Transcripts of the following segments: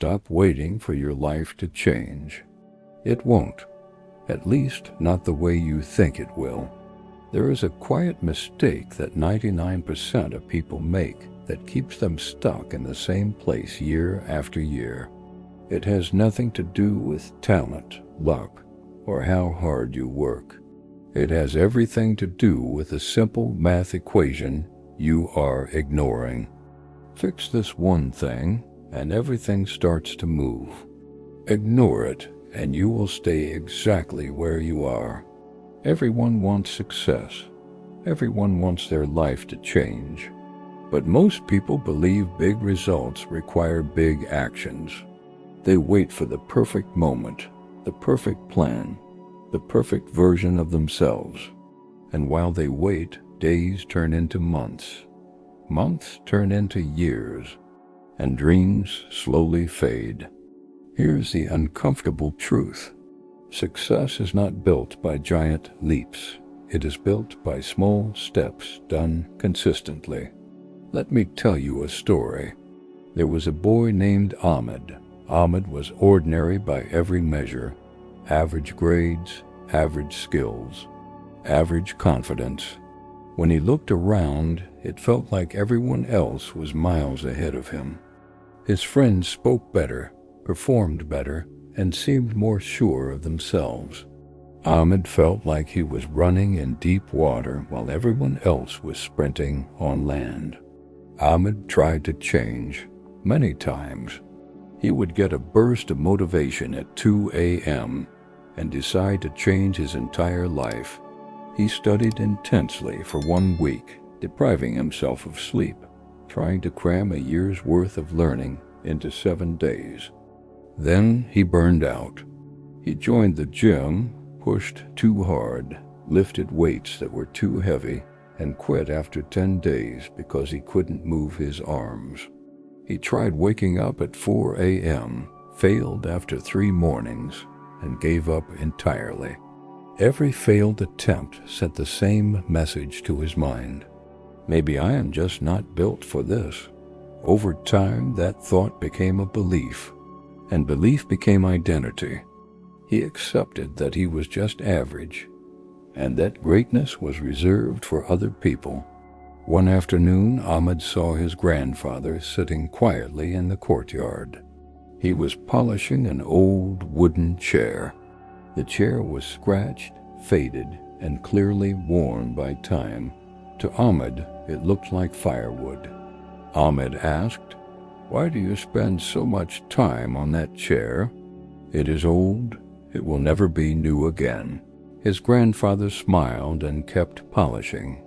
stop waiting for your life to change. It won't, at least not the way you think it will. There is a quiet mistake that 99% of people make that keeps them stuck in the same place year after year. It has nothing to do with talent, luck, or how hard you work. It has everything to do with a simple math equation you are ignoring. Fix this one thing, and everything starts to move. Ignore it, and you will stay exactly where you are. Everyone wants success. Everyone wants their life to change. But most people believe big results require big actions. They wait for the perfect moment, the perfect plan, the perfect version of themselves. And while they wait, days turn into months. Months turn into years, and dreams slowly fade. Here's the uncomfortable truth. Success is not built by giant leaps. It is built by small steps done consistently. Let me tell you a story. There was a boy named Ahmed. Ahmed was ordinary by every measure. Average grades, average skills, average confidence. When he looked around, it felt like everyone else was miles ahead of him. His friends spoke better, performed better, and seemed more sure of themselves. Ahmed felt like he was running in deep water while everyone else was sprinting on land. Ahmed tried to change many times. He would get a burst of motivation at 2 a.m. and decide to change his entire life. He studied intensely for 1 week, depriving himself of sleep, trying to cram a year's worth of learning into 7 days. Then he burned out. He joined the gym, pushed too hard, lifted weights that were too heavy, and quit after 10 days because he couldn't move his arms. He tried waking up at 4 a.m., failed after 3 mornings, and gave up entirely. Every failed attempt sent the same message to his mind. Maybe I am just not built for this. Over time, that thought became a belief, and belief became identity. He accepted that he was just average, and that greatness was reserved for other people. One afternoon, Ahmed saw his grandfather sitting quietly in the courtyard. He was polishing an old wooden chair. The chair was scratched, faded, and clearly worn by time. To Ahmed, it looked like firewood. Ahmed asked, "Why do you spend so much time on that chair?" "It is old. It will never be new again." His grandfather smiled and kept polishing.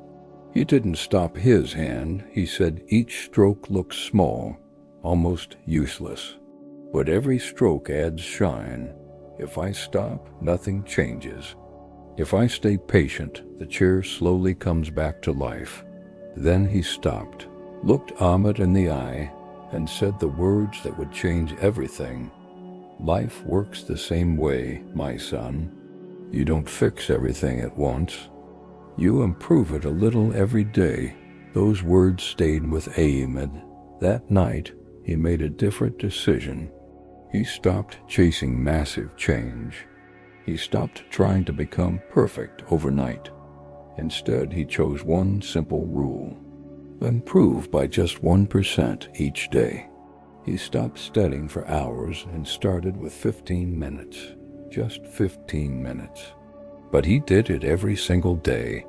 He didn't stop his hand. He said, "Each stroke looks small, almost useless. But every stroke adds shine. If I stop, nothing changes. If I stay patient, the chair slowly comes back to life." Then he stopped, looked Ahmed in the eye, and said the words that would change everything. "Life works the same way, my son. You don't fix everything at once. You improve it a little every day." Those words stayed with Ahmed. That night, he made a different decision. He stopped chasing massive change. He stopped trying to become perfect overnight. Instead, he chose one simple rule: improve by just 1% each day. He stopped studying for hours and started with 15 minutes. Just 15 minutes. But he did it every single day.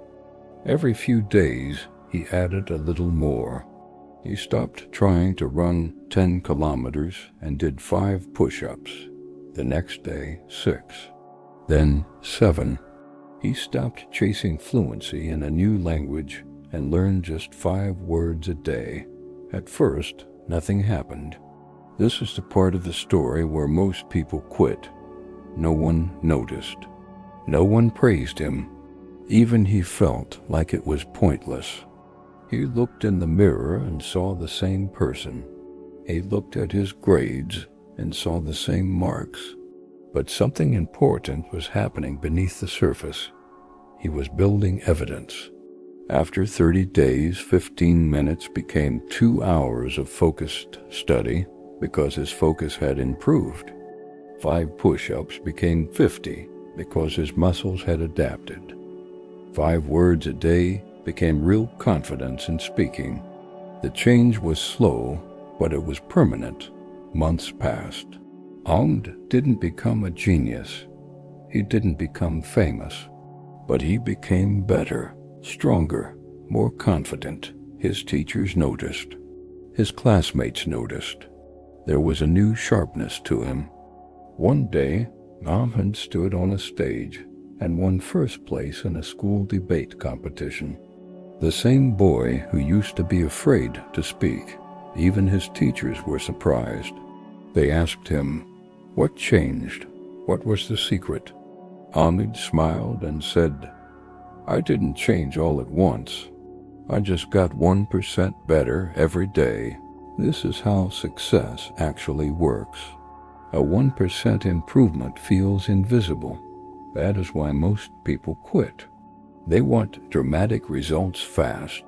Every few days, he added a little more. He stopped trying to run 10 kilometers and did 5 push-ups. The next day, 6. Then 7. He stopped chasing fluency in a new language and learned just 5 words a day. At first, nothing happened. This is the part of the story where most people quit. No one noticed. No one praised him. Even he felt like it was pointless. He looked in the mirror and saw the same person. He looked at his grades and saw the same marks. But something important was happening beneath the surface. He was building evidence. After 30 days, 15 minutes became 2 hours of focused study. because his focus had improved. 5 push-ups became 50 because his muscles had adapted. 5 words a day became real confidence in speaking. The change was slow, but it was permanent. Months passed. Ahmed didn't become a genius. He didn't become famous. But he became better, stronger, more confident. His teachers noticed. His classmates noticed. There was a new sharpness to him. One day, Ahmed stood on a stage and won first place in a school debate competition. The same boy who used to be afraid to speak, even his teachers were surprised. They asked him, "What changed? What was the secret?" Ahmed smiled and said, "I didn't change all at once. I just got 1% better every day." This is how success actually works. A 1% improvement feels invisible. That is why most people quit. They want dramatic results fast.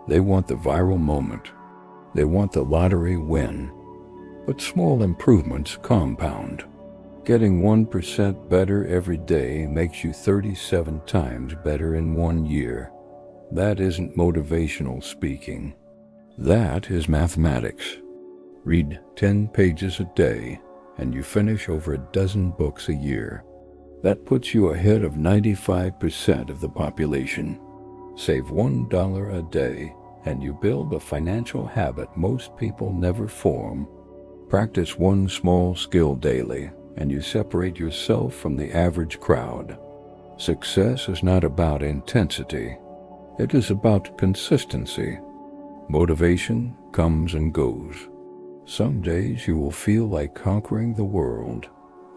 They want the viral moment. They want the lottery win. But small improvements compound. Getting 1% better every day makes you 37 times better in 1 year. That isn't motivational speaking. That is mathematics. Read 10 pages a day, and you finish over a dozen books a year. That puts you ahead of 95% of the population. Save $1 a day, and you build a financial habit most people never form. Practice one small skill daily, and you separate yourself from the average crowd. Success is not about intensity. It is about consistency. Motivation comes and goes. Some days you will feel like conquering the world.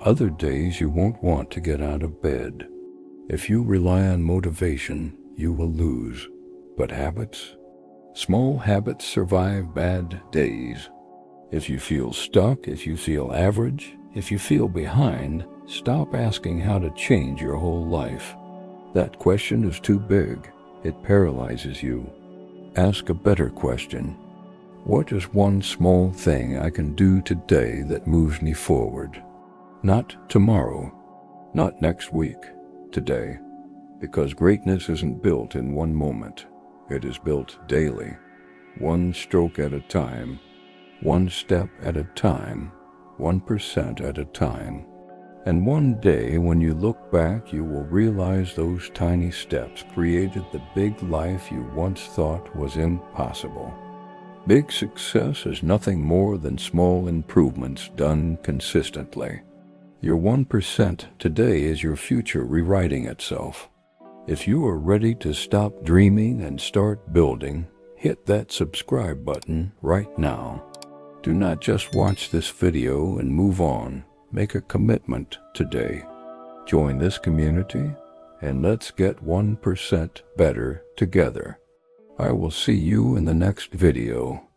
Other days you won't want to get out of bed. If you rely on motivation, you will lose. But habits? Small habits survive bad days. If you feel stuck, if you feel average, if you feel behind, stop asking how to change your whole life. That question is too big. It paralyzes you. Ask a better question. What is one small thing I can do today that moves me forward? Not tomorrow, not next week, today. Because greatness isn't built in one moment. It is built daily, one stroke at a time, one step at a time, 1% at a time. And one day when you look back, you will realize those tiny steps created the big life you once thought was impossible. Big success is nothing more than small improvements done consistently. Your 1% today is your future rewriting itself. If you are ready to stop dreaming and start building, hit that subscribe button right now. Do not just watch this video and move on. Make a commitment today. Join this community and let's get 1% better together. I will see you in the next video.